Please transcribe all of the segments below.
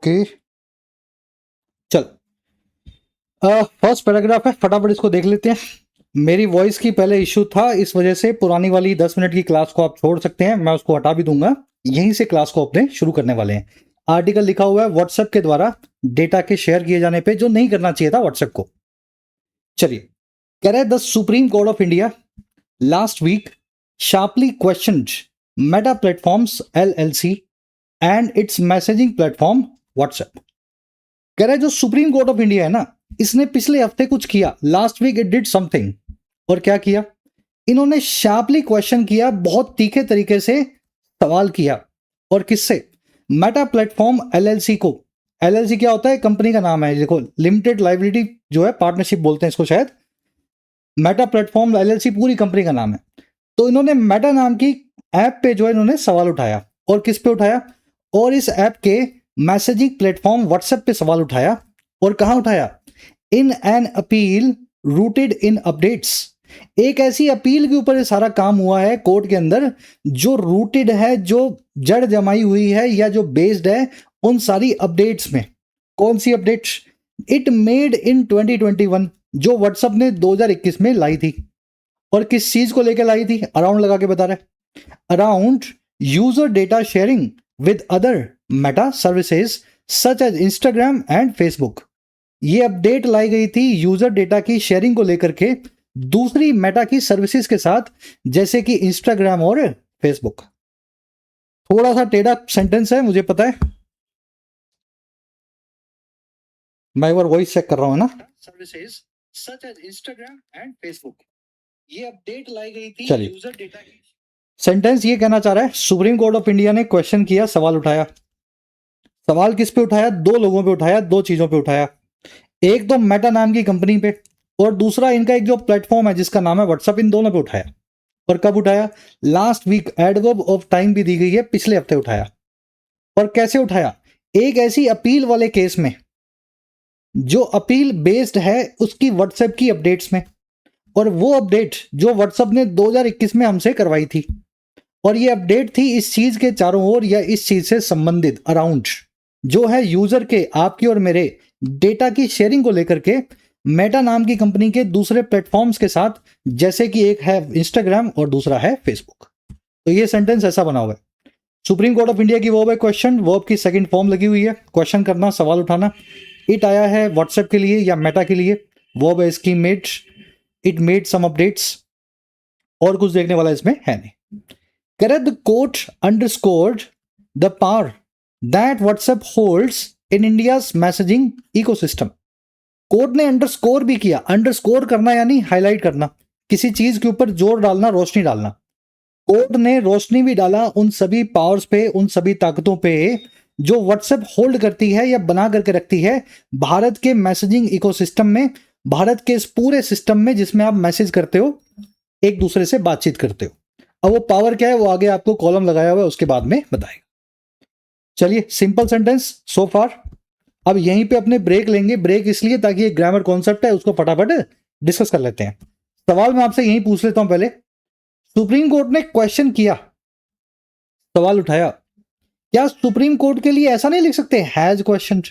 Okay चल first paragraph है, फटाफट इसको देख लेते हैं। मेरी वॉइस की पहले इश्यू था, इस वजह से पुरानी वाली 10 मिनट की क्लास को आप छोड़ सकते हैं, मैं उसको हटा भी दूंगा। यहीं से क्लास को अपने शुरू करने वाले हैं। आर्टिकल लिखा हुआ है व्हाट्सएप के द्वारा डेटा के शेयर किए जाने पे, जो नहीं करना चाहिए था व्हाट्सएप को। चलिए, कह रहे the Supreme Court of India last week sharply questioned Meta Platforms LLC and its messaging platform WhatsApp. कह रहे जो सुप्रीम कोर्ट ऑफ इंडिया है ना, इसने पिछले हफ्ते कुछ किया, last week it did something. और क्या किया? इन्होंने शार्पली क्वेश्चन किया, बहुत तीखे तरीके से सवाल किया। और किससे? मेटा प्लेटफॉर्म एलएलसी को। एलएलसी क्या होता है? कंपनी का नाम है, देखो, लिमिटेड लाइबिलिटी जो है, पार्टनरशिप बोलते हैं इसको शायद। मेटा प्लेटफॉर्म एलएलसी पूरी कंपनी का नाम है। तो इन्होंने मेटा नाम की ऐप पे जो है इन्होंने सवाल उठाया। और किस पे उठाया? और इस ऐप के मैसेजिंग प्लेटफॉर्म व्हाट्सएप पे सवाल उठाया। और कहां उठाया? In an appeal rooted in updates. एक ऐसी अपील के ऊपर ये सारा काम हुआ है कोर्ट के अंदर, जो रूटेड है, जो जड़ जमाई हुई है या जो बेस्ड है उन सारी अपडेट्स में। कौन सी अपडेट्स? इट मेड इन 2021, जो व्हाट्सएप ने 2021 में लाई थी। और किस चीज को लेकर लाई थी? अराउंड लगा के बता रहे, around user data sharing with other Meta services such as Instagram and Facebook. ये अपडेट लाई गई थी यूजर डेटा की शेयरिंग को लेकर के दूसरी मेटा की सर्विसेज के साथ, जैसे कि इंस्टाग्राम और फेसबुक। थोड़ा सा टेढ़ा सेंटेंस है, मुझे पता है, मैं एक बार वॉइस चेक कर रहा हूं ना। Services such as Instagram and Facebook, ये अपडेट लाई गई थी यूजर डेटा की। सेंटेंस ये कहना चाह रहा है, सुप्रीम कोर्ट ऑफ इंडिया ने क्वेश्चन किया, सवाल उठाया। सवाल किस पे उठाया? दो लोगों पे उठाया, दो चीजों पे उठाया। एक तो मेटा नाम की कंपनी पे, और दूसरा इनका एक जो प्लेटफॉर्म है जिसका नाम है व्हाट्सएप, इन दोनों पे उठाया। और कब उठाया? Last week, adverb of time भी दी गई है, पिछले हफ्ते उठाया। और कैसे उठाया? एक ऐसी अपील वाले केस में, जो अपील बेस्ड है उसकी व्हाट्सएप की अपडेट्स में। और वो अपडेट जो व्हाट्सएप ने 2021 में हमसे करवाई थी, और ये अपडेट थी इस चीज के चारों ओर या इस चीज से संबंधित, अराउंड, जो है यूजर के, आपकी और मेरे डेटा की शेयरिंग को लेकर के मेटा नाम की कंपनी के दूसरे प्लेटफॉर्म्स के साथ, जैसे कि एक है इंस्टाग्राम और दूसरा है फेसबुक। तो ये सेंटेंस ऐसा बना हुआ है। सुप्रीम कोर्ट ऑफ इंडिया की वर्ब है क्वेश्चन, वर्ब की सेकंड फॉर्म लगी हुई है, क्वेश्चन करना, सवाल उठाना। इट आया है व्हाट्सएप के लिए या मेटा के लिए, वर्ब है इसकी made, it made some updates. और कुछ देखने वाला इसमें है नहीं। Correct, the court underscored the power that WhatsApp holds in India's messaging ecosystem. Court ने अंडरस्कोर भी किया। अंडरस्कोर करना यानी हाईलाइट करना, किसी चीज के ऊपर जोर डालना, रोशनी डालना। कोर्ट ने रोशनी भी डाला उन सभी पावर्स पे, उन सभी ताकतों पे जो व्हाट्सएप होल्ड करती है या बना करके रखती है भारत के मैसेजिंग इकोसिस्टम में, भारत के इस पूरे सिस्टम में जिसमें आप मैसेज करते हो, एक दूसरे से बातचीत करते हो। अब वो पावर क्या है वो आगे आपको कॉलम लगाया हुआ है, उसके बाद में बताएगा। चलिए, सिंपल सेंटेंस सो फार। अब यहीं पे अपने ब्रेक लेंगे, ब्रेक इसलिए ताकि ये ग्रामर कॉन्सेप्ट है उसको फटाफट डिस्कस कर लेते हैं। सवाल मैं आपसे यहीं पूछ लेता हूं पहले। सुप्रीम कोर्ट ने क्वेश्चन किया, सवाल उठाया, क्या सुप्रीम कोर्ट के लिए ऐसा नहीं लिख सकते हैज क्वेश्चन?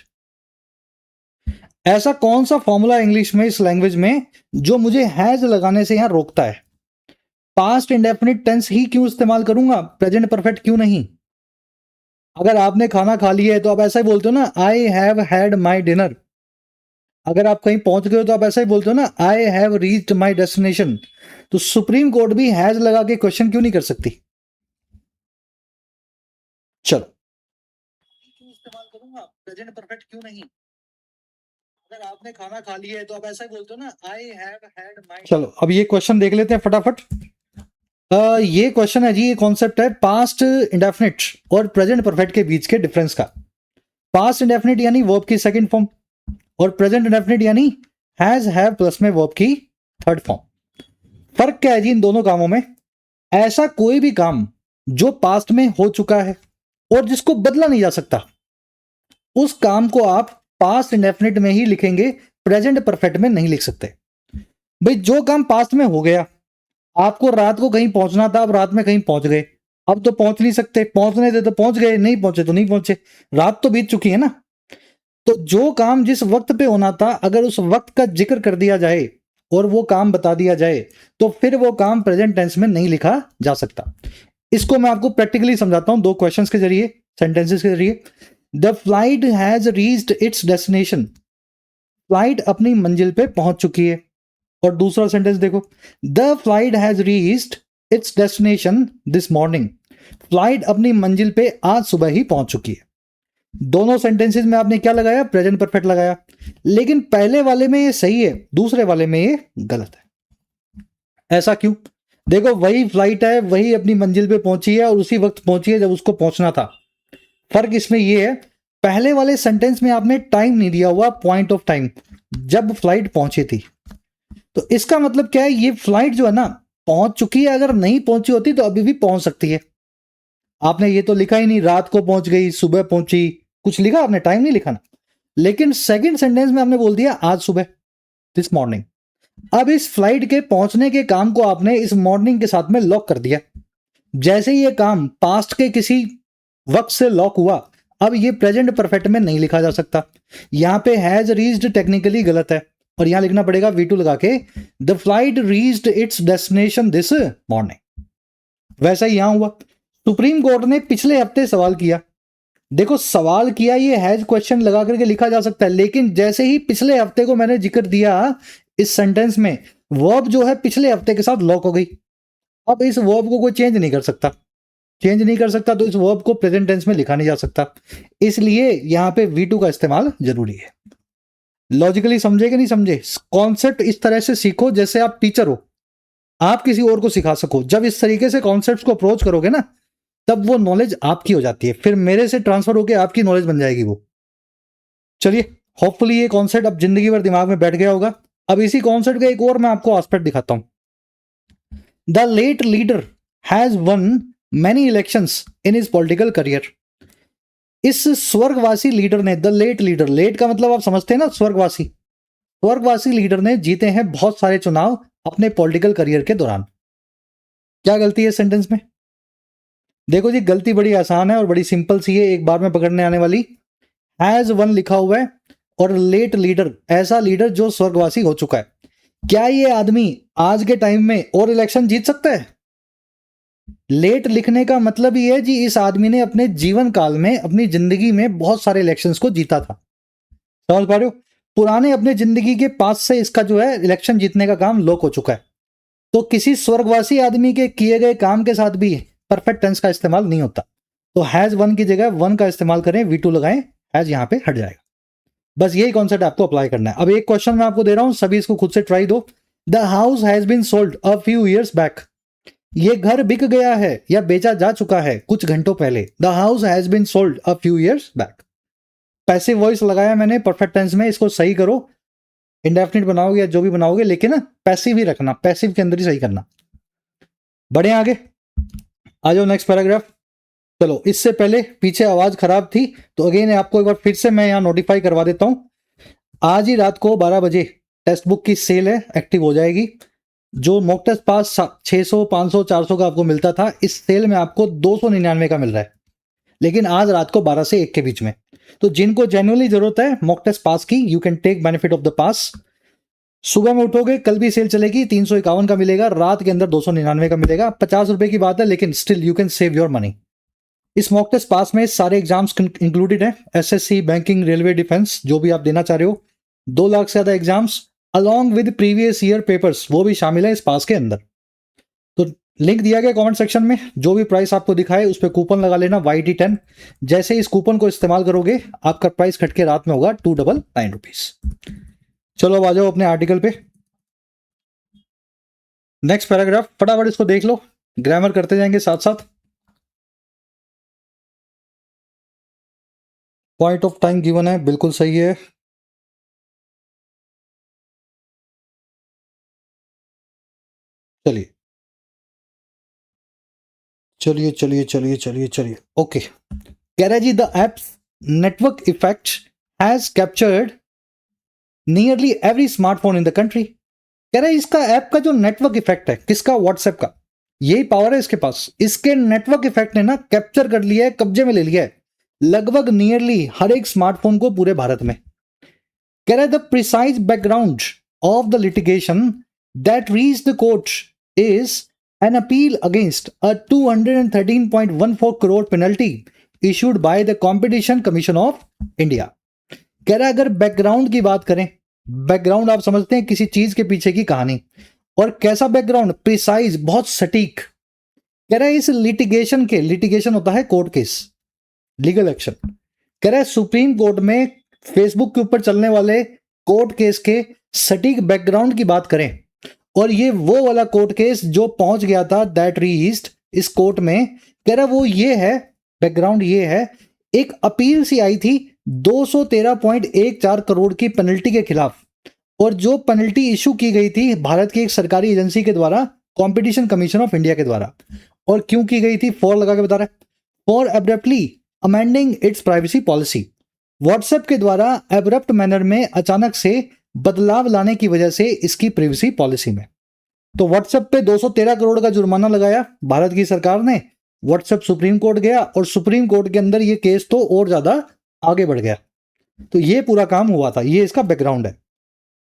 ऐसा कौन सा फॉर्मूला इंग्लिश में, इस लैंग्वेज में, जो मुझे हैज लगाने से यहां रोकता है? पास्ट इंडेफिनिट टेंस ही क्यों इस्तेमाल करूंगा, प्रेजेंट परफेक्ट क्यों नहीं? अगर आपने खाना खा लिया है तो आप ऐसा ही बोलते हो ना, I have had my dinner. अगर आप कहीं पहुंच गए हो तो आप ऐसा ही बोलते हो ना, I have reached my destination. तो सुप्रीम कोर्ट भी हैज लगा के क्वेश्चन क्यों नहीं कर सकती? चलो, क्यों इस्तेमाल करूंगा, प्रेजेंट परफेक्ट क्यों नहीं? अगर आपने खाना खा लिया है तो आप ऐसा ही बोलते हो ना, आई हैव हैड माई। चलो, अब ये क्वेश्चन देख लेते हैं फटाफट। ये क्वेश्चन है जी, ये कॉन्सेप्ट है पास्ट इंडेफिनिट और प्रेजेंट परफेक्ट के बीच के डिफरेंस का। पास्ट इंडेफिनिट यानी वर्ब की सेकंड फॉर्म, और प्रेजेंट इंडेफिनिट यानी हैज हैव प्लस में वर्ब की थर्ड फॉर्म। फर्क क्या है जी इन दोनों कामों में? ऐसा कोई भी काम जो पास्ट में हो चुका है और जिसको बदला नहीं जा सकता, उस काम को आप पास्ट इंडेफिनिट में ही लिखेंगे, प्रेजेंट परफेक्ट में नहीं लिख सकते। भाई, जो काम पास्ट में हो गया, आपको रात को कहीं पहुंचना था, आप रात में कहीं पहुंच गए, अब तो पहुंच नहीं सकते, पहुंचने थे तो पहुंच गए, नहीं पहुंचे तो नहीं पहुंचे, रात तो बीत चुकी है ना। तो जो काम जिस वक्त पे होना था अगर उस वक्त का जिक्र कर दिया जाए और वो काम बता दिया जाए तो फिर वो काम प्रेजेंट टेंस में नहीं लिखा जा सकता। इसको मैं आपको प्रैक्टिकली समझाता हूं 2 क्वेश्चंस के जरिए, सेंटेंसेस के जरिए। The flight has reached it's destination, flight अपनी मंजिल पे पहुंच चुकी है। और दूसरा सेंटेंस देखो, the flight has reached it's destination this morning, flight अपनी मंजिल पे आज सुबह ही पहुंच चुकी है। दोनों सेंटेंसेस में आपने क्या लगाया? प्रेजेंट परफेक्ट लगाया। लेकिन पहले वाले में ये सही है, दूसरे वाले में ये गलत है। ऐसा क्यों? देखो वही फ्लाइट है, वही अपनी मंजिल पे पहुंची है और उसी वक्त पहुंची है जब उसको पहुंचना था। फर्क इसमें यह है, पहले वाले सेंटेंस में आपने टाइम नहीं दिया हुआ, पॉइंट ऑफ टाइम, जब फ्लाइट पहुंची थी। तो इसका मतलब क्या है? ये फ्लाइट जो है ना पहुंच चुकी है, अगर नहीं पहुंची होती तो अभी भी पहुंच सकती है। आपने ये तो लिखा ही नहीं रात को पहुंच गई, सुबह पहुंची, कुछ लिखा आपने? टाइम नहीं लिखा ना। लेकिन सेकंड सेंटेंस में आपने बोल दिया आज सुबह, दिस मॉर्निंग। अब इस फ्लाइट के पहुंचने के काम को आपने इस मॉर्निंग के साथ में लॉक कर दिया। जैसे ये काम पास्ट के किसी वक्त से लॉक हुआ, अब ये प्रेजेंट परफेक्ट में नहीं लिखा जा सकता। यहां पे हैज रीच्ड टेक्निकली गलत है और यहां लिखना पड़ेगा V2 लगा के, the flight reached it's destination this morning. वैसा ही यहां हुआ। सुप्रीम कोर्ट ने पिछले हफ्ते सवाल किया। देखो सवाल किया, ये हैज क्वेश्चन लगा करके लिखा जा सकता है, लेकिन जैसे ही पिछले हफ्ते को मैंने जिक्र दिया इस सेंटेंस में, वर्ब जो है पिछले हफ्ते के साथ लॉक हो गई। अब इस वर्ब को कोई चेंज नहीं कर सकता, चेंज नहीं कर सकता तो इस वर्ब को प्रेजेंट टेंस में लिखा नहीं जा सकता। इसलिए यहां पे V2 का इस्तेमाल जरूरी है। लॉजिकली समझे कि नहीं समझे? कॉन्सेप्ट इस तरह से सीखो जैसे आप टीचर हो, आप किसी और को सिखा सको। जब इस तरीके से कॉन्सेप्ट को अप्रोच करोगे ना, तब वो नॉलेज आपकी हो जाती है, फिर मेरे से ट्रांसफर होकर आपकी नॉलेज बन जाएगी वो। चलिए, होपफुली ये कॉन्सेप्ट अब जिंदगी भर दिमाग में बैठ गया होगा। अब इसी कॉन्सेप्ट का एक और मैं आपको एस्पेक्ट दिखाता हूं। The late leader has won many elections in his political career. इस स्वर्गवासी लीडर ने, द लेट लीडर, लेट का मतलब आप समझते हैं ना, स्वर्गवासी, स्वर्गवासी लीडर ने जीते हैं बहुत सारे चुनाव अपने पॉलिटिकल करियर के दौरान। क्या गलती है सेंटेंस में? देखो जी, गलती बड़ी आसान है और बड़ी सिंपल सी है, एक बार में पकड़ने आने वाली। हैज वन लिखा हुआ है और लेट लीडर, ऐसा लीडर जो स्वर्गवासी हो चुका है। क्या ये आदमी आज के टाइम में और इलेक्शन जीत सकता है? लेट लिखने का मतलब ही है जी, इस आदमी ने अपने जीवन काल में, अपनी जिंदगी में बहुत सारे इलेक्शंस को जीता था। समझ पा रहे हो? पुराने अपने जिंदगी के पास से इसका जो है इलेक्शन जीतने का काम लॉक हो चुका है। तो किसी स्वर्गवासी आदमी के किए गए काम के साथ भी परफेक्ट टेंस का इस्तेमाल नहीं होता। तो हैज वन की जगह वन का इस्तेमाल करें, V2 लगाएं, हैज यहां पे हट जाएगा। बस यही कॉन्सेप्ट आपको अप्लाई करना है। अब एक क्वेश्चन मैं आपको दे रहा हूं, सभी इसको खुद से ट्राई दो। The house has been sold a few years back. ये घर बिक गया है या बेचा जा चुका है कुछ घंटों पहले। The house has been sold a few years back. Passive voice लगाया मैंने परफेक्ट टेंस में, इसको सही करो। इंडेफिनिट बनाओगे या जो भी बनाओगे, लेकिन ना पैसिव ही रखना, पैसिव के अंदर ही सही करना। बढ़े आगे, आ जाओ नेक्स्ट पैराग्राफ। चलो, इससे पहले पीछे आवाज खराब थी तो अगेन आपको एक बार फिर से मैं यहां नोटिफाई करवा देता हूं। आज ही रात को 12 बजे टेक्स्ट बुक की सेल है, एक्टिव हो जाएगी। जो मॉक टेस्ट पास 600, 500, 400 का आपको मिलता था, इस सेल में आपको 299 का मिल रहा है, लेकिन आज रात को 12 से 1 के बीच में। तो जिनको जेन्युइनली जरूरत है मॉक टेस्ट पास की, you can take benefit of the pass. सुबह में उठोगे, कल भी सेल चलेगी, 351 का मिलेगा, रात के अंदर 299 का मिलेगा। 50 रुपए की बात है, लेकिन still you can save your money. इस मॉक टेस्ट पास में सारे एग्जाम्स इंक्लूडेड है, SSC, बैंकिंग, रेलवे, डिफेंस, जो भी आप देना चाह रहे हो। 2 लाख से ज्यादा exams along with previous year papers, वो भी शामिल है इस पास के अंदर। तो लिंक दिया गया कमेंट सेक्शन में, जो भी प्राइस आपको दिखाए उस पर कूपन लगा लेना YT10। जैसे इस कूपन को इस्तेमाल करोगे, आपका प्राइस कट के रात में होगा 299 रुपीज। चलो अब आ जाओ अपने आर्टिकल पे। नेक्स्ट पैराग्राफ, फटाफट इसको देख लो, ग्रामर करते जाएंगे साथ साथ। पॉइंट ऑफ टाइम गिवन है, बिल्कुल सही है। चलिए चलिए चलिए चलिए चलिए चलिए, ओके। कह रहा है जी, the app's network effect has captured nearly every smartphone in the country. कह रहा है इसका ऐप का जो नेटवर्क इफेक्ट है, किसका? व्हाट्सएप का। यही पावर है इसके पास, इसके नेटवर्क इफेक्ट ने ना कैप्चर कर लिया है, कब्जे में ले लिया है लगभग नियरली हर एक स्मार्टफोन को पूरे भारत में। कह रहा है the precise background of the litigation that reach the court is an appeal against a 213.14 crore penalty issued by the competition commission of India. कह रहा है अगर बैकग्राउंड की बात करें, बैकग्राउंड आप समझते हैं किसी चीज के पीछे की कहानी, और कैसा बैकग्राउंड, प्रिसाइज, बहुत सटीक। कह रहा है इस लिटिगेशन के, लिटिगेशन होता है कोर्ट केस, लीगल एक्शन। कह रहा है सुप्रीम कोर्ट में फेसबुक के ऊपर चलने वाले कोर्ट केस के सटीक बैकग्राउंड की बात करें, और ये वो वाला कोर्ट केस जो पहुंच गया था दैट रीच्ड इस कोर्ट में, कह रहा वो ये है, बैकग्राउंड ये है, एक अपील सी आई थी 213.14 करोड़ की पेनल्टी के खिलाफ, और जो पेनल्टी इशू की गई थी भारत की एक सरकारी एजेंसी के द्वारा, कंपटीशन कमीशन ऑफ इंडिया के द्वारा। और क्यों की गई थी, फॉर लगा के बता रहा है, for abruptly amending it's privacy policy. WhatsApp के द्वारा एब्रप्ट मैनर में अचानक से बदलाव लाने की वजह से इसकी प्राइवेसी पॉलिसी में। तो व्हाट्सएप पे 213 करोड़ का जुर्माना लगाया भारत की सरकार ने, व्हाट्सएप सुप्रीम कोर्ट गया, और सुप्रीम कोर्ट के अंदर ये केस तो और ज्यादा आगे बढ़ गया। तो ये पूरा काम हुआ था, ये इसका बैकग्राउंड है।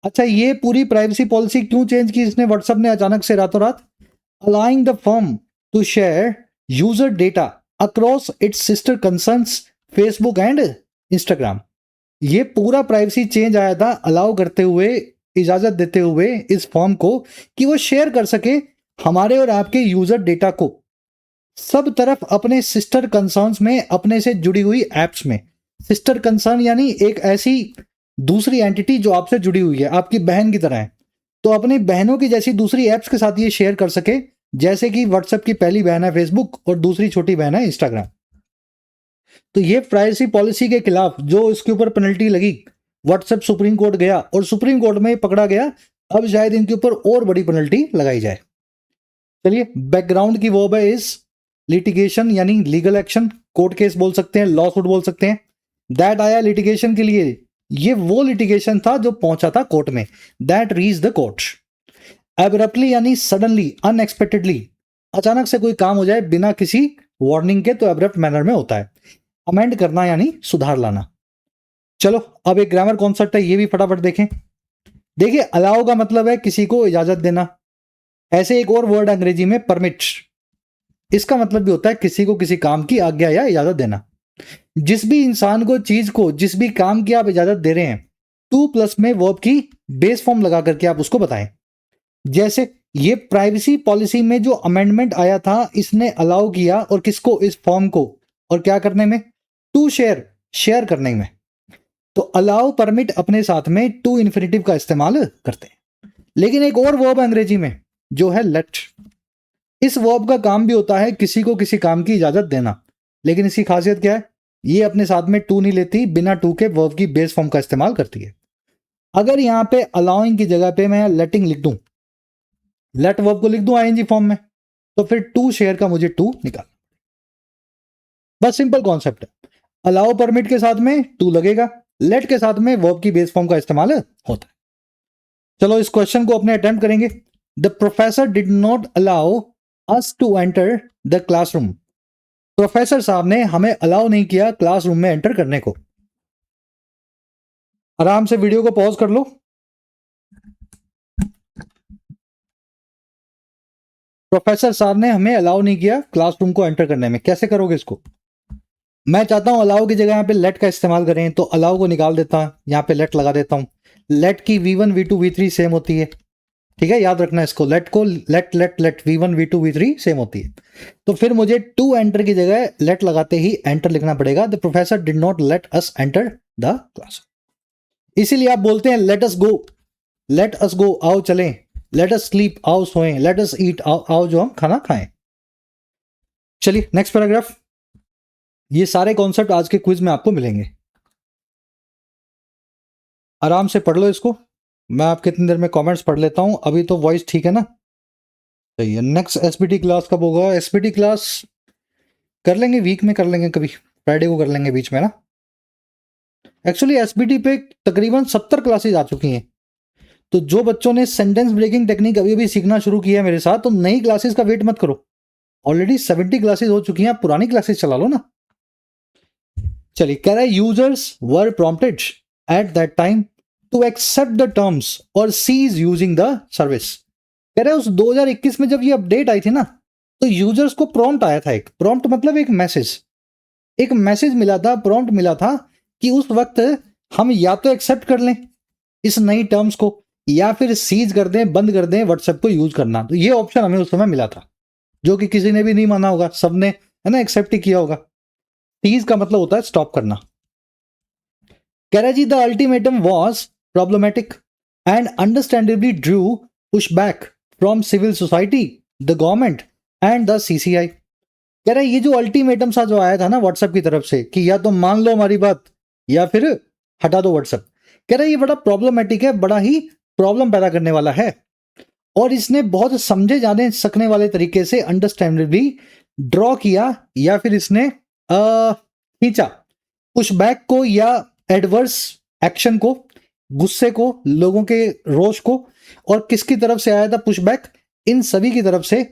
अच्छा, ये पूरी प्राइवेसी पॉलिसी क्यों चेंज की इसने, व्हाट्सएप ने अचानक से रातों रात? Allowing the firm to share user data across its sister concerns Facebook and Instagram. ये पूरा प्राइवेसी चेंज आया था अलाउ करते हुए, इजाजत देते हुए इस फर्म को कि वो शेयर कर सके हमारे और आपके यूजर डेटा को सब तरफ अपने सिस्टर कंसर्न्स में, अपने से जुड़ी हुई एप्स में। सिस्टर कंसर्न यानी एक ऐसी दूसरी एंटिटी जो आपसे जुड़ी हुई है, आपकी बहन की तरह है, तो अपनी बहनों की जैसी दूसरी एप्स के साथ ये शेयर कर सके, जैसे कि व्हाट्सएप की पहली बहन है फेसबुक और दूसरी छोटी बहन है इंस्टाग्राम। तो ये प्राइवेसी पॉलिसी के खिलाफ जो इसके ऊपर पेनल्टी लगी, व्हाट्सएप सुप्रीम कोर्ट गया और सुप्रीम कोर्ट में पकड़ा गया, अब शायद इनके ऊपर और बड़ी पेनल्टी लगाई जाए। चलिए, बैकग्राउंड की वर्ब है इज, लिटिगेशन यानी लीगल एक्शन, कोर्ट केस बोल सकते हैं, लॉ सूट बोल सकते हैं। दैट आया लिटिगेशन के लिए, ये वो लिटिगेशन था जो पहुंचा था कोर्ट में, that reach the court. Abruptly यानी सडनली, अनएक्सपेक्टेडली, अचानक से कोई काम हो जाए बिना किसी वार्निंग के, तो एब्रप्ट मैनर में होता है। अमेंड करना यानी सुधार लाना। चलो अब एक ग्रामर कॉन्सेप्ट है, ये भी फटाफट देखें। देखिए, अलाउ का मतलब है किसी को इजाजत देना। ऐसे एक और वर्ड अंग्रेजी में परमिट, इसका मतलब भी होता है किसी को किसी काम की आज्ञा या इजाजत देना। जिस भी इंसान को, चीज को, जिस भी काम की आप इजाजत दे रहे हैं, टू प्लस में वर्ब की बेस फॉर्म लगा करके आप उसको बताएं। जैसे ये प्राइवेसी पॉलिसी में जो अमेंडमेंट आया था, इसने अलाउ किया, और किसको, इस फॉर्म को, और क्या करने में, टू शेयर, शेयर करने में। तो अलाउ, परमिट अपने साथ में टू इन्फिनेटिव का इस्तेमाल करते हैं। लेकिन एक और वर्ब अंग्रेजी में जो है लेट, इस वर्ब का काम भी होता है किसी को किसी काम की इजाजत देना, लेकिन इसकी खासियत क्या है, ये अपने साथ में टू नहीं लेती, बिना टू के वर्ब की बेस फॉर्म का इस्तेमाल करती है। अगर यहां पे अलाउइंग की जगह पे मैं लेटिंग लिख दूं, लेट वर्ब को लिख दूं आईएनजी फॉर्म में, तो फिर टू शेयर का मुझे टू निकाल, बस सिंपल कॉन्सेप्ट है। अलाउ परमिट के साथ में टू लगेगा, लेट के साथ में वर्ब की बेस फॉर्म का इस्तेमाल होता है। चलो इस क्वेश्चन को अपने अटेम्प्ट करेंगे। The professor did not allow us to enter the classroom. Professor साहब ने हमें अलाउ नहीं किया क्लासरूम में एंटर करने को। आराम से वीडियो को पॉज कर लो। प्रोफेसर साहब ने हमें अलाउ नहीं किया क्लासरूम को एंटर करने में। कैसे करोगे इसको? मैं चाहता हूं अलाउ की जगह यहाँ पे लेट का इस्तेमाल करें, तो अलाउ को निकाल देता हूं, यहाँ पे लेट लगा देता हूं। लेट की v1 v2 v3 सेम होती है, ठीक है, याद रखना इसको। लेट को late late late v1 v2 v3 same होती है। तो फिर मुझे टू एंटर की जगह लेट लगाते ही एंटर लिखना पड़ेगा। The professor did not let us enter the class. इसीलिए आप बोलते हैं लेट अस गो, लेट अस गो, आओ चलें, लेट अस स्लीप, आओ सोएं, लेट अस ईट, आओ जो हम खाना खाएं। चलिए नेक्स्ट पैराग्राफ। ये सारे कॉन्सेप्ट आज के क्विज में आपको मिलेंगे, आराम से पढ़ लो इसको। मैं आपके इतनी देर में कमेंट्स पढ़ लेता हूं। अभी तो वॉइस ठीक है ना? सही है। नेक्स्ट एसपीटी क्लास कब होगा? एसपीटी क्लास कर लेंगे, वीक में कर लेंगे, कभी फ्राइडे को कर लेंगे बीच में ना। एक्चुअली एसपीटी पे तकरीबन 70 क्लासेज आ चुकी हैं, तो जो बच्चों ने सेंटेंस ब्रेकिंग टेक्निक अभी भी सीखना शुरू किया है मेरे साथ, तो नई क्लासेस का वेट मत करो। ऑलरेडी 70 क्लासेस हो चुकी हैं, आप पुरानी क्लासेस चला लो ना। चलिए, कह रहा है users were prompted at that time to accept the terms और सीज यूजिंग द सर्विस। कह रहा है उस 2021 में जब ये अपडेट आई थी ना, तो यूजर्स को प्रॉम्प्ट आया था, एक प्रॉम्प्ट मतलब एक मैसेज मिला था, प्रॉम्प्ट मिला था कि उस वक्त हम या तो एक्सेप्ट कर लें इस नई टर्म्स को या फिर सीज कर दें, बंद कर दें व्हाट्सएप को यूज करना। तो ये ऑप्शन हमें उस समय मिला था, जो कि किसी ने भी नहीं माना होगा, सबने है ना एक्सेप्ट ही किया होगा। सीज का मतलब होता है स्टॉप करना। कह रहा जी the ultimatum was problematic and understandably drew push back from civil society, the government and the CCI. कह रहा है ये जो अल्टीमेटम सा जो आया था ना व्हाट्सएप की तरफ से कि या तो मान लो हमारी बात या फिर हटा दो व्हाट्सएप, कह रहा है ये बड़ा प्रॉब्लमेटिक है, बड़ा ही प्रॉब्लम पैदा करने वाला है और इसने बहुत समझे जाने सकने वाले तरीके से अंडरस्टैंडेबली ड्रॉ किया या फिर इसने खींचा पुशबैक को या एडवर्स एक्शन को, गुस्से को, लोगों के रोष को। और किसकी तरफ से आया था पुशबैक? इन सभी की तरफ से,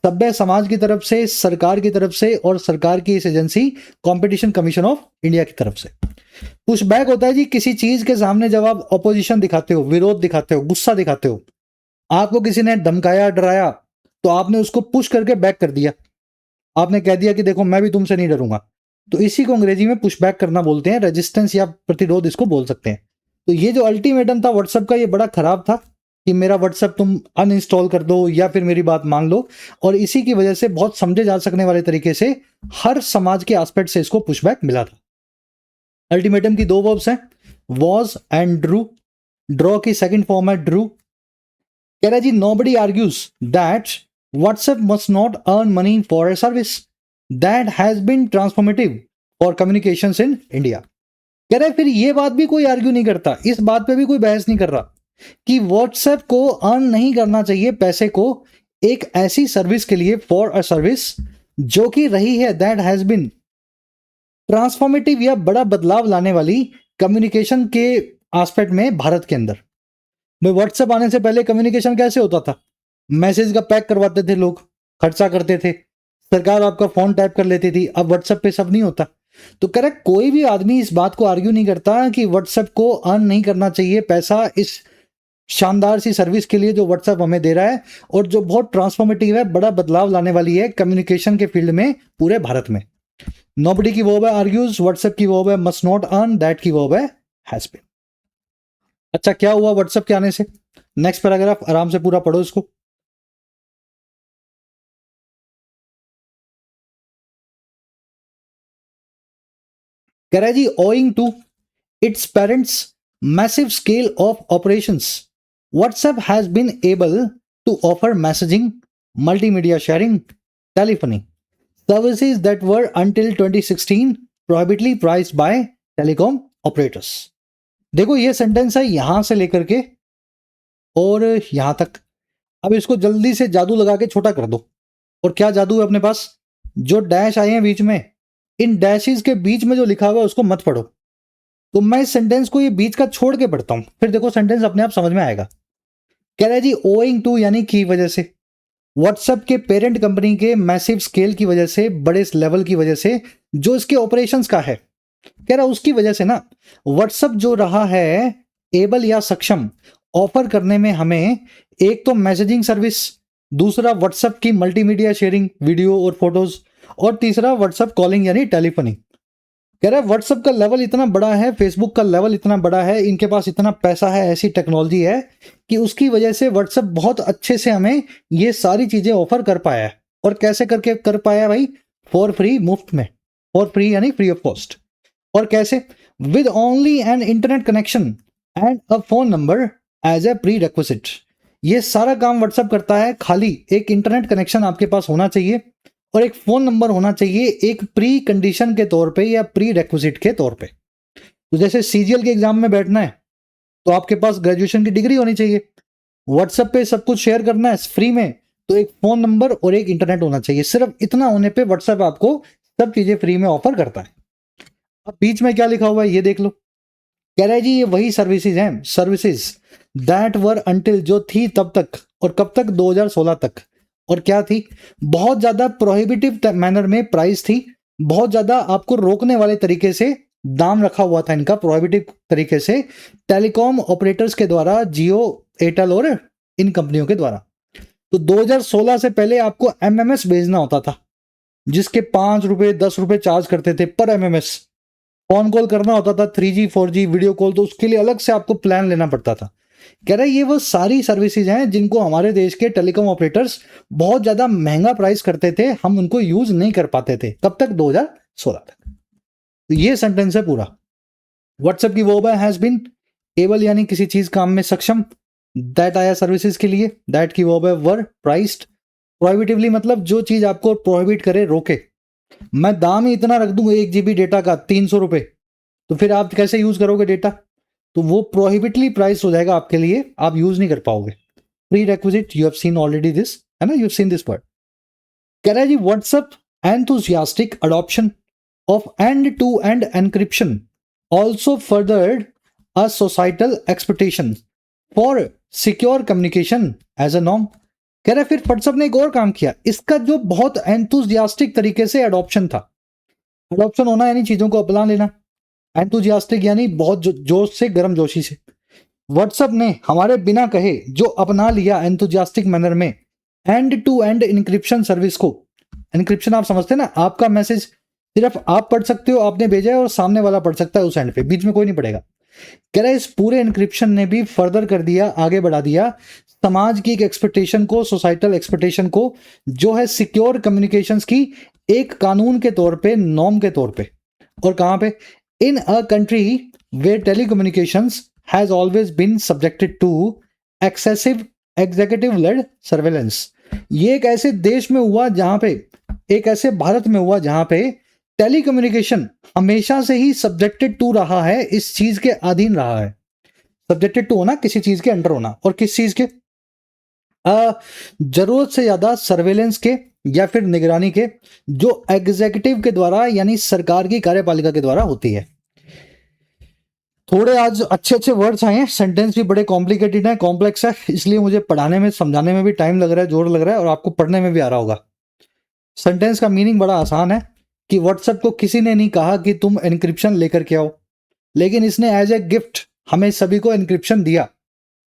सभ्य समाज की तरफ से, सरकार की तरफ से और सरकार की इस agency competition commission of India की तरफ से। पुशबैक होता है जी किसी चीज के सामने जब आप ऑपोजिशन दिखाते हो, विरोध दिखाते हो, गुस्सा दिखाते हो, आपको किसी ने धमकाया, डराया, तो आपने उसको पुश करके बैक कर दिया, आपने कह दिया कि देखो मैं भी तुमसे नहीं डरूंगा। तो इसी को अंग्रेजी में पुशबैक करना बोलते हैं, रेजिस्टेंस या प्रतिरोध इसको बोल सकते हैं। तो ये जो अल्टीमेटम था व्हाट्सएप का, ये बड़ा खराब था कि मेरा व्हाट्सएप तुम अनइंस्टॉल कर दो या फिर मेरी बात मान लो, और इसी की वजह से बहुत समझे जा सकने वाले तरीके से हर समाज के एस्पेक्ट से इसको पुशबैक मिला था। अल्टीमेटम की दो वर्ब्स हैं, वॉज एंड ड्रू। ड्रॉ की सेकंड फॉर्म है ड्रू। कह रहा है जी nobody argues that WhatsApp must not earn money for a service that has been transformative for communications in India. कह रहा है फिर ये बात भी कोई आर्ग्यू नहीं करता, इस बात पे भी कोई बहस नहीं कर रहा कि व्हाट्सएप को अर्न नहीं करना चाहिए पैसे को एक ऐसी सर्विस के लिए, फॉर अ सर्विस जो कि रही है, दैट हैज बीन ट्रांसफॉर्मेटिव या बड़ा बदलाव लाने वाली कम्युनिकेशन के एस्पेक्ट में भारत के अंदर। भाई व्हाट्सएप आने से पहले कम्युनिकेशन कैसे होता था? मैसेज का पैक करवाते थे लोग, खर्चा करते थे, सरकार आपका फोन टैप कर लेती थी। अब व्हाट्सएप पे सब नहीं होता। तो करेक्ट, कोई भी आदमी इस बात को आर्ग्यू नहीं करता कि व्हाट्सएप को अर्न नहीं करना चाहिए पैसा इस शानदार सी सर्विस के लिए जो व्हाट्सएप हमें दे रहा है और जो बहुत ट्रांसफॉर्मेटिव है, बड़ा बदलाव लाने वाली है कम्युनिकेशन के फील्ड में पूरे भारत में। नोबडी की वर्ब है आर्ग्यूज, व्हाट्सएप की वर्ब है मस्ट नॉट अर्न, दैट की वर्ब है हैज बीन। अच्छा क्या हुआ व्हाट्सएप के आने से? नेक्स्ट पैराग्राफ आराम से पूरा पढ़ो इसको। कह रहा है जी owing to its parent's massive scale of operations WhatsApp has been able to offer messaging, multimedia sharing, telephony services that were until 2016 prohibitively priced by telecom operators. देखो ये सेंटेंस है यहां से लेकर के और यहां तक। अब इसको जल्दी से जादू लगा के छोटा कर दो। और क्या जादू है अपने पास? जो डैश आए हैं बीच में, इन डैशेस के बीच में जो लिखा हुआ है उसको मत पढ़ो। तो मैं इस सेंटेंस को ये बीच का छोड़ के पढ़ता हूं, फिर देखो सेंटेंस अपने आप समझ में आएगा। कह रहा है जी ओइंग टू यानी की वजह से, व्हाट्सएप के पेरेंट कंपनी के मैसिव स्केल की वजह से, बड़े लेवल की वजह से, जो इसके ऑपरेशंस का है, कह रहा उसकी वजह से ना व्हाट्सएप जो रहा है एबल या सक्षम ऑफर करने में हमें, एक तो मैसेजिंग सर्विस, दूसरा व्हाट्सएप की मल्टीमीडिया शेयरिंग वीडियो और फोटोज, और तीसरा व्हाट्सएप कॉलिंग यानी टेलीफोनी। कह रहा है व्हाट्सएप का लेवल इतना बड़ा है, फेसबुक का लेवल इतना बड़ा है, इनके पास इतना पैसा है, ऐसी टेक्नोलॉजी है कि उसकी वजह से व्हाट्सएप बहुत अच्छे से हमें ये सारी चीजें ऑफर कर पाया है। और कैसे करके कर पाया भाई? फॉर फ्री, मुफ्त में। फॉर फ्री यानी फ्री ऑफ कॉस्ट। और कैसे? With only an internet connection and a phone number as a prerequisite. ये सारा काम व्हाट्सएप करता है, खाली एक इंटरनेट कनेक्शन आपके पास होना चाहिए और एक फोन नंबर होना चाहिए, एक प्री कंडीशन के तौर पे या प्री रिक्विजिट के तौर पे। तो जैसे सीजीएल के एग्जाम में बैठना है तो आपके पास ग्रेजुएशन की डिग्री होनी चाहिए, व्हाट्सएप पे सब कुछ शेयर करना है फ्री में, तो एक फोन नंबर और एक इंटरनेट होना चाहिए। सिर्फ इतना होने पे व्हाट्सएप आपको सब चीजें फ्री में ऑफर करता है। अब बीच में क्या लिखा हुआ है ये देख लो। कह रहा है जी ये वही सर्विसेज हैं, सर्विसेज दैट वर अंटिल, जो थी तब तक, और कब तक? 2016 तक। और क्या थी? बहुत ज्यादा प्रोहिबिटिव मैनर में प्राइस थी, बहुत ज्यादा आपको रोकने वाले तरीके से दाम रखा हुआ था इनका प्रोहिबिटिव तरीके से टेलीकॉम ऑपरेटर्स के द्वारा, जियो, एयरटेल और इन कंपनियों के द्वारा। तो 2016 से पहले आपको एमएमएस भेजना होता था, जिसके 5 रुपए 10 रुपए चार्ज करते थे पर एमएमएस। फोन कॉल करना होता था 3G 4G वीडियो कॉल, तो उसके लिए अलग से आपको प्लान लेना पड़ता था। कह रहे ये वो सारी सर्विसेज हैं जिनको हमारे देश के टेलीकॉम ऑपरेटर्स बहुत ज्यादा महंगा प्राइस करते थे, हम उनको यूज नहीं कर पाते थे। कब तक? 2016 तक। तो ये सेंटेंस है पूरा। व्हाट्सएप की वर्ब हैज बीन एबल यानी किसी चीज काम में सक्षम, दैट आया सर्विसेज के लिए, दैट की वर्ब है वर, प्राइस्ड, प्रोहिबिटिवली मतलब जो चीज आपको प्रोहिबिट करे, रोके। मैं दाम ही इतना रख दूंगा 1 GB डेटा का 300 रुपए, तो फिर आप कैसे यूज करोगे डेटा? तो वो प्रोहिबिटली प्राइस हो जाएगा आपके लिए, आप यूज नहीं कर पाओगे। Prerequisite, you have seen already this, है ना, you have seen this word. कह रहा है जी WhatsApp enthusiastic adoption of end to end encryption also furthered a societal expectation for secure communication as a norm. कह रहा है फिर व्हाट्सएप ने एक और काम किया, इसका जो बहुत एंथुसियास्टिक तरीके से अडॉप्शन था। अडॉप्शन होना यानी चीजों को अपना लेना, एंथुसियास्टिक यानी बहुत जोश से, गर्म जोशी से। व्हाट्सएप ने हमारे बिना कहे जो अपना लिया एंथुसियास्टिक मैनर में end to end encryption service को। इंक्रिप्शन आप समझते हैं ना, आपका मैसेज सिर्फ आप पढ़ सकते हो, आपने भेजा है, और सामने वाला पढ़ सकता है उस एंड पे, बीच में कोई नहीं पढ़ेगा। कह रहा है इस पूरे इंक्रिप्शन ने भी फर्दर कर दिया, आगे बढ़ा दिया समाज की एक एक्सपेक्टेशन को, सोसाइटल एक्सपेक्टेशन को, जो है सिक्योर कम्युनिकेशंस की एक कानून के तौर पे, नॉर्म के तौर पे। और कहां पे? In a country where telecommunications has always been subjected to excessive executive led surveillance. ये एक ऐसे देश में हुआ जहां पे, एक ऐसे भारत में हुआ जहां पे टेलीकम्युनिकेशन हमेशा से ही सब्जेक्टेड टू रहा है, इस चीज के अधीन रहा है। सब्जेक्टेड टू होना, किसी चीज के अंडर होना, और किस चीज के? जरूरत से ज्यादा सर्वेलेंस के या फिर निगरानी के, जो एग्जीक्यूटिव के द्वारा यानी सरकार की कार्यपालिका के द्वारा होती है। थोड़े आज अच्छे अच्छे वर्ड्स आए हैं, सेंटेंस भी बड़े कॉम्प्लिकेटेड है, कॉम्प्लेक्स है, इसलिए मुझे पढ़ाने में, समझाने में भी टाइम लग रहा है, जोर लग रहा है, और आपको पढ़ने में भी आ रहा होगा। सेंटेंस का मीनिंग बड़ा आसान है कि व्हाट्सएप को किसी ने नहीं कहा कि तुम एनक्रिप्शन लेकर के आओ, लेकिन इसने एज ए गिफ्ट हमें सभी को एनक्रिप्शन दिया।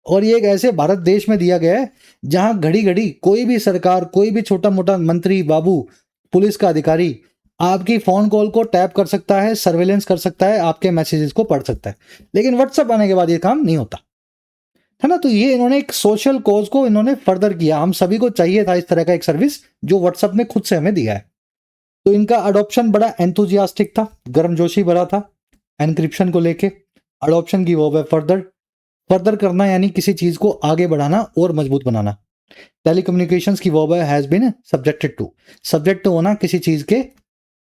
और ये एक ऐसे भारत देश में दिया गया है जहां घड़ी घड़ी कोई भी सरकार, कोई भी छोटा मोटा मंत्री, बाबू, पुलिस का अधिकारी आपकी फोन कॉल को टैप कर सकता है, सर्वेलेंस कर सकता है, आपके मैसेजेस को पढ़ सकता है। लेकिन व्हाट्सएप आने के बाद ये काम नहीं होता है ना। तो ये इन्होंने एक सोशल कॉज को इन्होंने फर्दर किया, हम सभी को चाहिए था इस तरह का एक सर्विस जो व्हाट्सएप ने खुद से हमें दिया है। तो इनका अडॉप्शन बड़ा एंथुजियास्टिक था, गर्मजोशी भरा था एनक्रिप्शन को लेके। अडॉप्शन की वर्ब है फर्दर, फर्दर करना यानी किसी चीज को आगे बढ़ाना और मजबूत बनाना। टेलीकम्युनिकेशंस की वर्ब है has been subjected to, subject होना किसी चीज के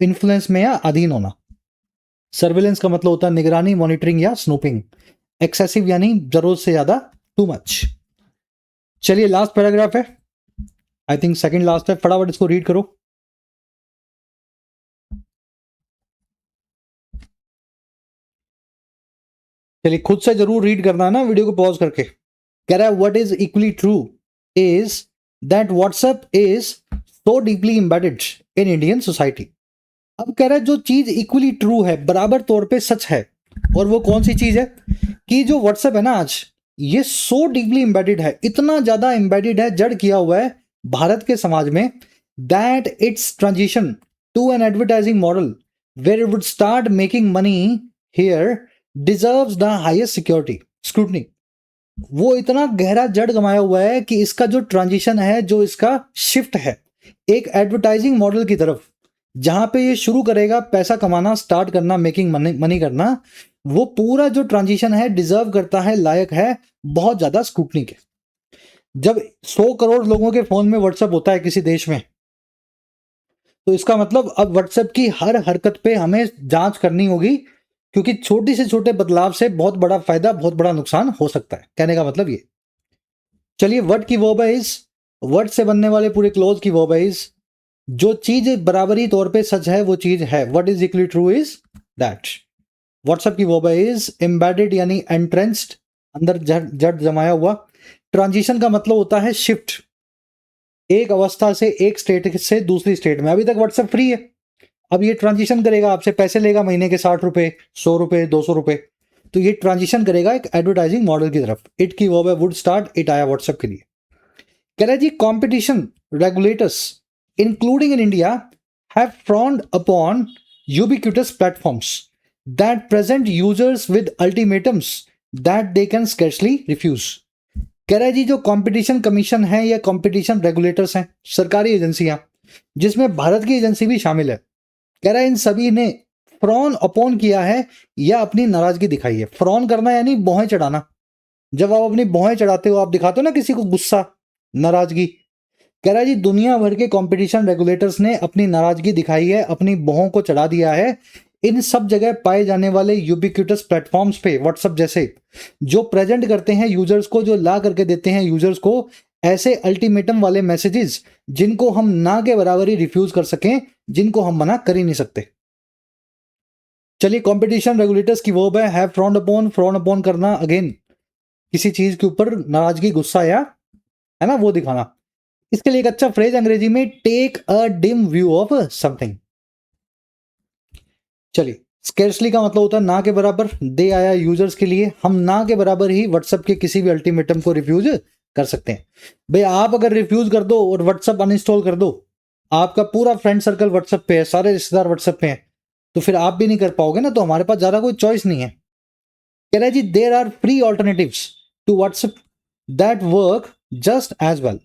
इन्फ्लुएंस में या अधीन होना। सर्वेलेंस का मतलब होता है निगरानी, मॉनिटरिंग या स्नूपिंग। एक्सेसिव यानी जरूरत से ज्यादा, टू मच। चलिए लास्ट पैराग्राफ है, आई थिंक सेकंड लास्ट है, फटाफट इसको रीड करो। चलिए खुद से जरूर रीड करना है ना, वीडियो को पॉज करके। कह रहा है what is equally true is that WhatsApp is so deeply embedded in Indian society. अब कह रहा है जो चीज इक्वली ट्रू है, बराबर तौर पे सच है, और वो कौन सी चीज है कि जो व्हाट्सएप है ना आज, ये सो डीपली एम्बेडेड है, इतना ज्यादा एम्बेडेड है, जड़ किया हुआ है भारत के समाज में, that its transition to an advertising model where it would start making money here deserves the highest security scrutiny. वो इतना गहरा जड़ गमाया हुआ है कि इसका जो ट्रांजिशन है, जो इसका शिफ्ट है एक एडवर्टाइजिंग मॉडल की तरफ, जहां पे ये शुरू करेगा पैसा कमाना, स्टार्ट करना, मेकिंग मनी करना, वो पूरा जो ट्रांजिशन है डिजर्व करता है, लायक है बहुत ज्यादा स्क्रूटनी के। जब 100 करोड़ लोगों के फोन में व्हाट्सएप होता है किसी देश में, तो इसका मतलब अब व्हाट्सएप की हर हरकत पे हमें जांच करनी होगी, क्योंकि छोटी से छोटे बदलाव से बहुत बड़ा फायदा, बहुत बड़ा नुकसान हो सकता है। कहने का मतलब ये। चलिए वर्ड की वर्ब है इज, वर्ड से बनने वाले पूरे क्लोज की वर्ब है इज। जो चीज बराबरी तौर पे सच है वो चीज है, what is equally true is that. WhatsApp की वर्ब है इज, एम्बेडेड यानी एंट्रेंस्ड, अंदर जड़ जमाया हुआ। ट्रांजिशन का मतलब होता है शिफ्ट, एक अवस्था से, एक स्टेट से दूसरी स्टेट में। अभी तक व्हाट्सएप फ्री है, अब ये ट्रांजिशन करेगा, आपसे पैसे लेगा महीने के 60 रुपए, 100 रुपए, 200 रुपए, तो ये ट्रांजिशन करेगा एक एडवर्टाइजिंग मॉडल की तरफ। इट की वो वुड स्टार्ट, इट आया व्हाट्सएप के लिए। कह रहा है जी competition regulators including in India have frowned upon ubiquitous platforms that present users with ultimatums that they can scarcely refuse. कह रहा है जी जो कंपटीशन कमीशन है या कंपटीशन रेगुलेटर्स हैं, सरकारी एजेंसियां, जिसमें भारत की एजेंसी भी शामिल है, कह रहा है इन सभी ने फ्रॉन अपॉन किया है या अपनी नाराजगी दिखाई है। फ्रॉन करना यानी भौहें चढ़ाना। जब आप अपनी भौहें चढ़ाते हो, आप दिखाते हो ना किसी को गुस्सा, नाराजगी। कह रहा है जी दुनिया भर के कंपटीशन रेगुलेटर्स ने अपनी नाराजगी दिखाई है, अपनी भौहों को चढ़ा दिया है इन सब जगह पाए जाने वाले यूबिक्यूटस प्लेटफॉर्म्स पे, व्हाट्सएप जैसे, जो प्रेजेंट करते हैं यूजर्स को, जो ला करके देते हैं यूजर्स को ऐसे अल्टीमेटम वाले मैसेजेस जिनको हम ना के बराबर ही रिफ्यूज कर सकें, जिनको हम मना कर ही नहीं सकते। चलिए, कंपटीशन रेगुलेटर्स की वर्ब है have frowned upon. Frond upon करना, अगेन किसी चीज के ऊपर नाराजगी, गुस्सा या है ना वो दिखाना। इसके लिए एक अच्छा फ्रेज अंग्रेजी में take a dim view of something. चलिए, स्केर्सली का मतलब होता है ना के बराबर। दे आया यूजर्स के लिए, हम ना के बराबर ही व्हाट्सएप के किसी भी अल्टीमेटम को रिफ्यूज कर सकते हैं। भाई आप अगर रिफ्यूज कर दो और व्हाट्सएप अनइंस्टॉल कर दो, आपका पूरा फ्रेंड सर्कल व्हाट्सएप पे है, सारे रिश्तेदार व्हाट्सएप पे हैं, तो फिर आप भी नहीं कर पाओगे ना, तो हमारे पास ज्यादा कोई चॉइस नहीं है। कह रहा है जी there are free alternatives to WhatsApp that work just as well.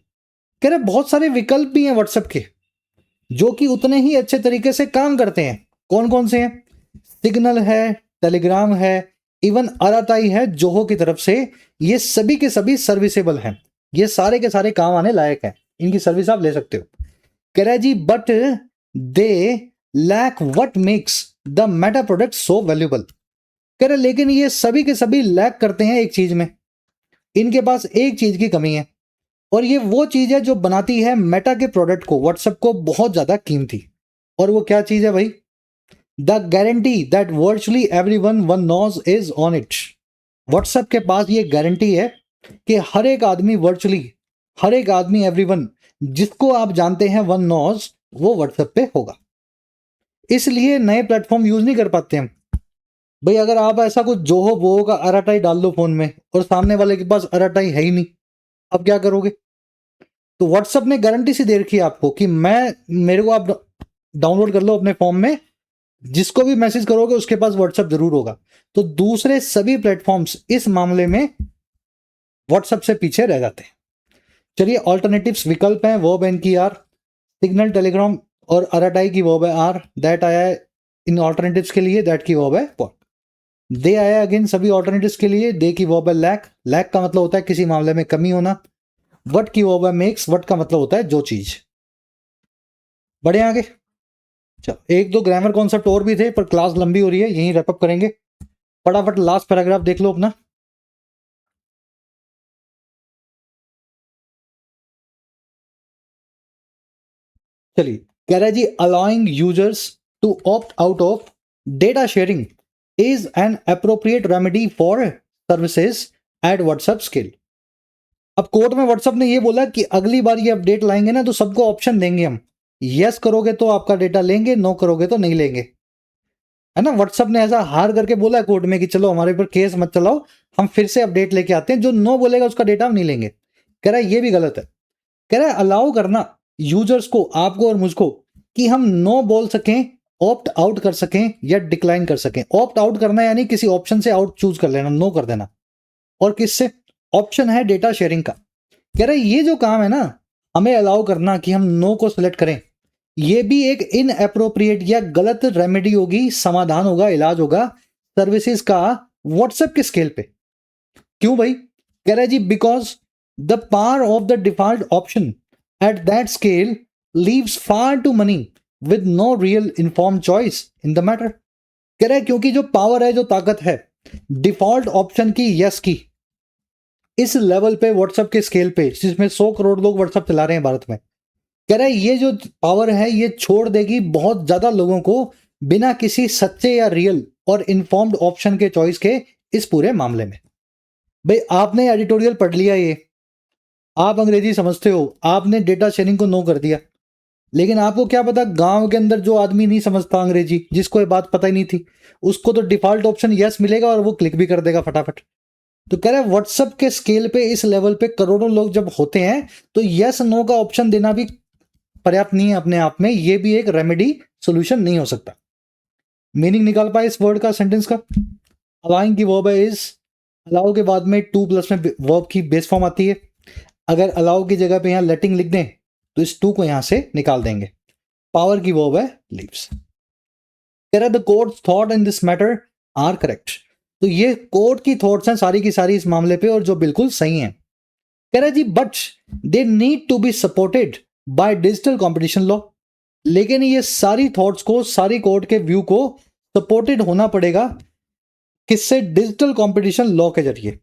कह रहे बहुत सारे विकल्प भी हैं व्हाट्सएप के जो कि उतने ही अच्छे तरीके से काम करते हैं। कौन कौन से हैं? सिग्नल है, टेलीग्राम है, इवन अराताई है जोहो की तरफ से। ये सभी के सभी सर्विसेबल हैं, ये सारे के सारे काम आने लायक हैं, इनकी सर्विस आप ले सकते हो। कह रहा है जी but they lack what makes the Meta product so valuable. कह रहे लेकिन ये सभी के सभी लैक करते हैं एक चीज में, इनके पास एक चीज की कमी है, और ये वो चीज है जो बनाती है मेटा के प्रोडक्ट को, व्हाट्सएप को, बहुत ज्यादा कीमती। और वो क्या चीज है भाई? The guarantee that virtually everyone one knows is on it. WhatsApp के पास ये गारंटी है कि हर एक आदमी, वर्चुअली हर एक आदमी, एवरीवन, जिसको आप जानते हैं वन नोज, वो व्हाट्सएप पे होगा। इसलिए नए प्लेटफॉर्म यूज नहीं कर पाते हम। भाई अगर आप ऐसा कुछ जोहो वोहो का अराटाई डाल दो फोन में और सामने वाले के पास अराटाई है ही नहीं, अब क्या करोगे? तो व्हाट्सएप ने गारंटी सी दे रखी है आपको कि मेरे को आप डाउनलोड कर लो अपने फॉर्म में, जिसको भी मैसेज करोगे उसके पास व्हाट्सएप जरूर होगा। तो दूसरे सभी प्लेटफॉर्म्स इस मामले में व्हाट्सएप से पीछे रह जाते हैं। चलिए, ऑल्टरनेटिव्स विकल्प हैं, वर्ब एन की आर, सिग्नल, टेलीग्राम और अराटाई की वर्ब है आर, दैट आया है इन ऑल्टरनेटिव्स के लिए, दैट की वर्ब है व्हाट। दे आया अगेन सभी ऑल्टरनेटिव्स के लिए, दे की वर्ब है लैक। लैक का मतलब होता है किसी मामले में कमी होना। वट की वर्ब है मेक्स। वट का मतलब होता है जो चीज। बढ़े आगे। चलो, एक दो ग्रामर कॉन्सेप्ट और भी थे पर क्लास लंबी हो रही है, यहीं रैप अप करेंगे। फटाफट लास्ट पैराग्राफ देख लो अपना। चलिए, कह रहा है जी allowing users to opt out of data sharing is an appropriate remedy for services at WhatsApp scale. अब कोर्ट में व्हाट्सएप ने ये बोला कि अगली बार ये अपडेट लाएंगे ना तो सबको ऑप्शन देंगे हम, यस करोगे तो आपका डेटा लेंगे, नो करोगे तो नहीं लेंगे, है ना। व्हाट्सएप ने ऐसा हार करके बोला है कोर्ट में कि चलो हमारे ऊपर केस मत चलाओ, हम फिर से अपडेट लेके आते हैं, जो नो बोलेगा उसका डेटा हम नहीं लेंगे। कह रहा है ये भी गलत है। कह रहा है अलाउ करना यूजर्स को, आपको और मुझको, कि हम नो बोल सकें, ऑप्ट आउट कर सकें या डिक्लाइन कर सकें। ऑप्ट आउट करना यानी किसी ऑप्शन से आउट चूज कर लेना, नो कर देना। और किससे? ऑप्शन है डेटा शेयरिंग का। कह रहे ये जो काम है ना, हमें अलाउ करना कि हम नो को सिलेक्ट करें, ये भी एक इनएप्रोप्रिएट या गलत रेमेडी होगी, समाधान होगा, इलाज होगा सर्विसेज का व्हाट्सएप के स्केल पे। क्यों भाई? कह रहा है जी because the power of the default option at that scale leaves far too many with no real inform choice in the matter. कह रहा है क्योंकि जो पावर है, जो ताकत है डिफॉल्ट ऑप्शन की, यस की, इस लेवल पे व्हाट्सएप के स्केल पे, जिसमें 100 करोड़ लोग व्हाट्सएप चला रहे हैं भारत में, कह रहा है ये जो पावर है ये छोड़ देगी बहुत ज्यादा लोगों को बिना किसी सच्चे या रियल और इन्फॉर्म्ड ऑप्शन के चॉइस के इस पूरे मामले में। भाई आपने एडिटोरियल पढ़ लिया, ये आप अंग्रेजी समझते हो, आपने डेटा शेयरिंग को नो कर दिया, लेकिन आपको क्या पता, गांव के अंदर जो आदमी नहीं समझता अंग्रेजी, जिसको ये बात पता ही नहीं थी, उसको तो डिफॉल्ट ऑप्शन यस मिलेगा और वो क्लिक भी कर देगा फटाफट। तो कह रहा है व्हाट्सएप के स्केल पे, इस लेवल पे करोड़ों लोग जब होते हैं तो यस नो का ऑप्शन देना भी पर्याप्त नहीं है अपने आप में, ये भी एक रेमेडी सोल्यूशन नहीं हो सकता। मीनिंग निकाल पाए इस वर्ड का, सेंटेंस का? अलाउइंग की वर्ब है इज, अलाउ के बाद में टू प्लस में वर्ब की बेस फॉर्म आती है। अगर अलाउ की जगह पे यहाँ लेटिंग लिख दें तो इस टू को यहां से निकाल देंगे। पावर की वर्ब है लीव्स। कह रहा है the courts thought in this matter are correct. तो ये कोर्ट की थॉट्स हैं सारी की सारी इस मामले पे, और जो बिल्कुल सही हैं। कह रहा है जी but they need to be supported by digital competition law. लेकिन ये सारी थॉट्स को, सारी कोर्ट के व्यू को सपोर्टेड होना पड़ेगा किससे? डिजिटल कंपटीशन लॉ के जरिए।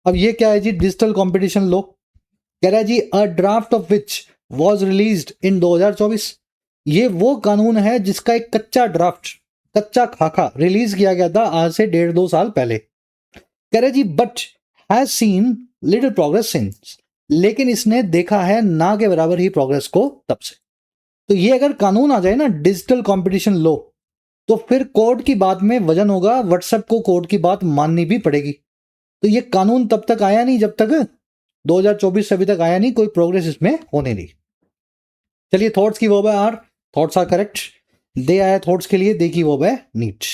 अब ये क्या है जी डिजिटल कंपटीशन लॉ? कह रहा है जी a draft of which was released in 2024। ये वो कानून है जिसका एक कच्चा ड्राफ्ट, कच्चा खाका रिलीज किया गया था आज से 1.5-2 साल पहले। कह रहे जी but has seen little progress since. लेकिन इसने देखा है ना के बराबर ही प्रोग्रेस को तब से। तो ये अगर कानून आ जाए ना डिजिटल कंपटीशन लॉ, तो फिर कोर्ट की बात में वजन होगा, व्हाट्सएप को कोर्ट की बात माननी भी पड़ेगी। तो ये कानून तब तक आया नहीं जब तक 2024 से अभी तक आया नहीं, कोई प्रोग्रेस इसमें होने नहीं। चलिए थॉट्स की वर्ब है आर, थॉट्स आर करेक्ट। दे आया थॉट्स के लिए, दे की वर्ब है नीड।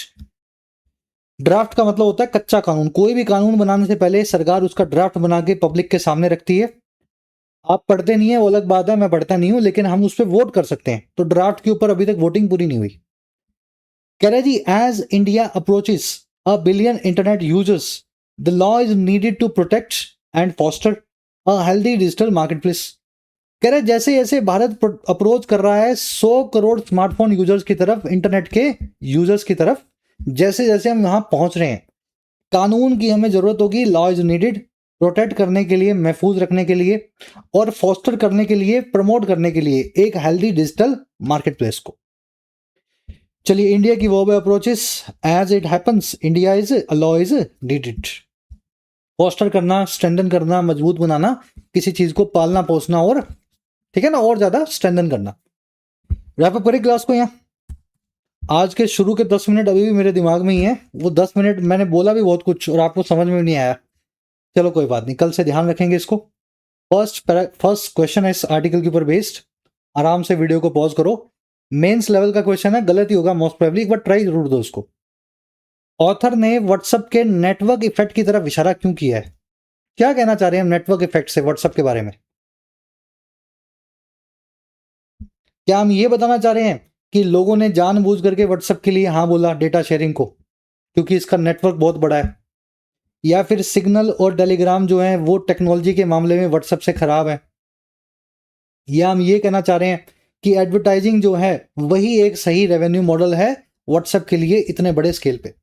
ड्राफ्ट का मतलब होता है कच्चा कानून। कोई भी कानून बनाने से पहले सरकार उसका ड्राफ्ट बना के पब्लिक के सामने रखती है। आप पढ़ते नहीं है वो अलग बात है, मैं पढ़ता नहीं हूं, लेकिन हम उस पर वोट कर सकते हैं। तो ड्राफ्ट के ऊपर अभी तक वोटिंग पूरी नहीं हुई। कह रहे जी as India approaches a billion internet users the law is needed to protect and foster a healthy digital marketplace. कह रहे जैसे जैसे भारत अप्रोच कर रहा है 100 करोड़ स्मार्टफोन यूजर्स की तरफ, इंटरनेट के यूजर्स की तरफ, जैसे जैसे हम वहां पहुंच रहे हैं, कानून की हमें जरूरत होगी। लॉ इज नीडेड प्रोटेक्ट करने के लिए, महफूज रखने के लिए, और फॉस्टर करने के लिए, प्रमोट करने के लिए एक हेल्दी डिजिटल मार्केटप्लेस को। चलिए इंडिया की verb approaches as it happens India is law is needed. Foster करना, स्ट्रेंथन करना, मजबूत बनाना, किसी चीज को पालना पोसना, और ठीक है ना, और ज्यादा स्ट्रेंथन करना। रैप अप करें क्लास को। यहाँ आज के शुरू के 10 मिनट अभी भी मेरे दिमाग में ही है। वो 10 मिनट मैंने बोला भी बहुत कुछ और आपको समझ में भी नहीं आया। चलो कोई बात नहीं, कल से ध्यान रखेंगे इसको। फर्स्ट क्वेश्चन है इस आर्टिकल के ऊपर बेस्ड। आराम से वीडियो को पॉज करो। मेंस लेवल का क्वेश्चन है, गलत ही होगा मोस्ट प्रोबेबली, एक बार ट्राई जरूर दो उसको। ऑथर ने व्हाट्सएप के नेटवर्क इफेक्ट की तरफ इशारा क्यों किया है? क्या कहना चाह रहे हैं हम नेटवर्क इफेक्ट से व्हाट्सएप के बारे में? क्या हम ये बताना चाह रहे हैं कि लोगों ने जानबूझ करके व्हाट्सएप के लिए हाँ बोला डेटा शेयरिंग को क्योंकि इसका नेटवर्क बहुत बड़ा है? या फिर सिग्नल और टेलीग्राम जो है वो टेक्नोलॉजी के मामले में व्हाट्सएप से खराब है? या हम ये कहना चाह रहे हैं कि एडवर्टाइजिंग जो है वही एक सही रेवेन्यू मॉडल है व्हाट्सएप के लिए इतने बड़े स्केल पे?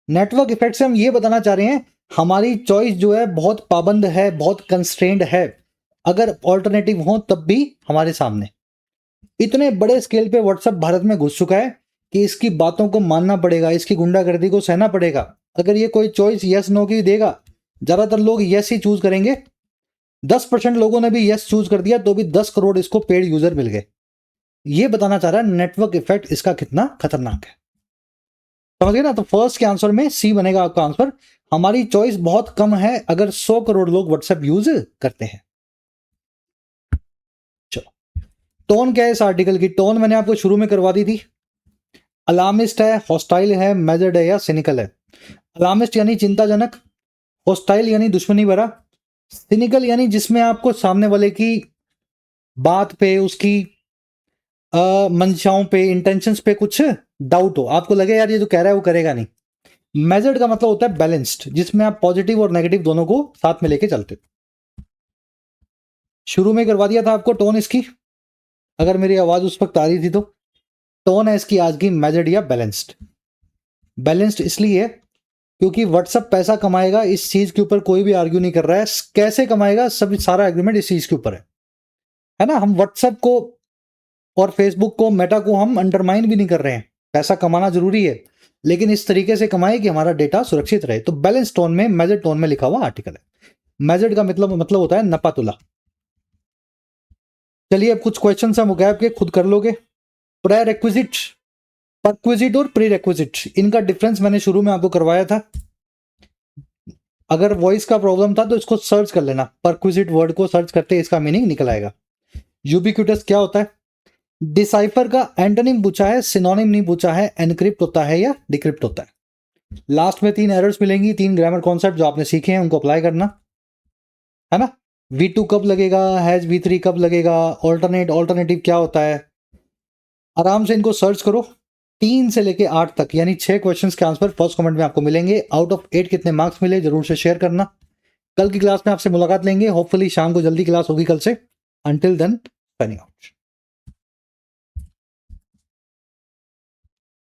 नेटवर्क इफेक्ट से हम ये बताना चाह रहे हैं हमारी चॉइस जो है बहुत पाबंद है, बहुत कंस्ट्रेंड है। अगर ऑल्टरनेटिव हो तब भी हमारे सामने इतने बड़े स्केल पे व्हाट्सएप भारत में घुस चुका है कि इसकी बातों को मानना पड़ेगा, इसकी गुंडागर्दी को सहना पड़ेगा। अगर ये कोई चॉइस यस नो की देगा, ज्यादातर लोग यस ही चूज करेंगे। 10% लोगों ने भी यस चूज कर दिया तो भी 10 करोड़ इसको पेड यूजर मिल गए। ये बताना चाह रहा है नेटवर्क इफेक्ट इसका कितना खतरनाक है। समझ गए ना? तो फर्स्ट के आंसर में सी बनेगा आपका आंसर। हमारी चॉइस बहुत कम है अगर 100 करोड़ लोग व्हाट्सएप यूज करते हैं। चलो टोन क्या है इस आर्टिकल की? टोन मैंने आपको शुरू में करवा दी थी। अलार्मिस्ट है, हॉस्टाइल है, मेजर्ड है या सिनिकल है? अलार्मिस्ट यानी चिंताजनक, हॉस्टाइल यानी दुश्मनी भरा, सिनिकल यानी जिसमें आपको सामने वाले की बात पे, उसकी मंशाओं पे, इंटेंशंस पे कुछ डाउट हो, आपको लगे यार ये जो कह रहा है वो करेगा नहीं। मेजर्ड का मतलब होता है बैलेंस्ड, जिसमें आप पॉजिटिव और नेगेटिव दोनों को साथ में लेके चलते। शुरू में करवा दिया था आपको टोन इसकी, अगर मेरी आवाज उस वक्त आ रही थी तो। टोन है इसकी आज की मेजर्ड या बैलेंस्ड। बैलेंस्ड इसलिए क्योंकि व्हाट्सएप पैसा कमाएगा, इस चीज के ऊपर कोई भी आर्ग्यू नहीं कर रहा है। कैसे कमाएगा, सब सारा एग्रीमेंट इस चीज के ऊपर है ना। हम व्हाट्सएप को और फेसबुक को, मेटा को हम अंडरमाइन भी नहीं कर रहे हैं। पैसा कमाना जरूरी है लेकिन इस तरीके से कमाए कि हमारा डेटा सुरक्षित रहे। तो बैलेंस टोन में, मेजर्ड टोन में लिखा हुआ आर्टिकल है। मेजर्ड का मतलब होता है नपा तुला। चलिए अब कुछ क्वेश्चन हम उगैब के खुद कर लोगे। प्रेरेक्विजिट, परक्विजिट और प्रीरेक्विजिट, इनका डिफरेंस मैंने शुरू में आपको करवाया था। अगर वॉइस का प्रॉब्लम था तो इसको सर्च कर लेना, परक्विजिट वर्ड को सर्च करते इसका मीनिंग निकल आएगा। यूबिक्विटस क्या होता है? डिसाइफर का एंटोनिम पूछा है, सिनोनिम नहीं पूछा है। एनक्रिप्ट होता है या डिक्रिप्ट होता है। लास्ट में 3 एरर्स मिलेंगी, 3 ग्रामर कॉन्सेप्ट जो आपने सीखे हैं उनको अप्लाई करना है ना। V2 कब लगेगा, हैज V3 कब लगेगा, ऑल्टरनेटिव क्या होता है, आराम से इनको सर्च करो। 3 से लेके 8 तक यानी 6 क्वेश्चंस के आंसर फर्स्ट कमेंट में आपको मिलेंगे। आउट ऑफ 8 कितने मार्क्स मिले जरूर से शेयर करना। कल की क्लास में आपसे मुलाकात लेंगे, होपफुली शाम को जल्दी क्लास होगी कल से। Until then, signing out.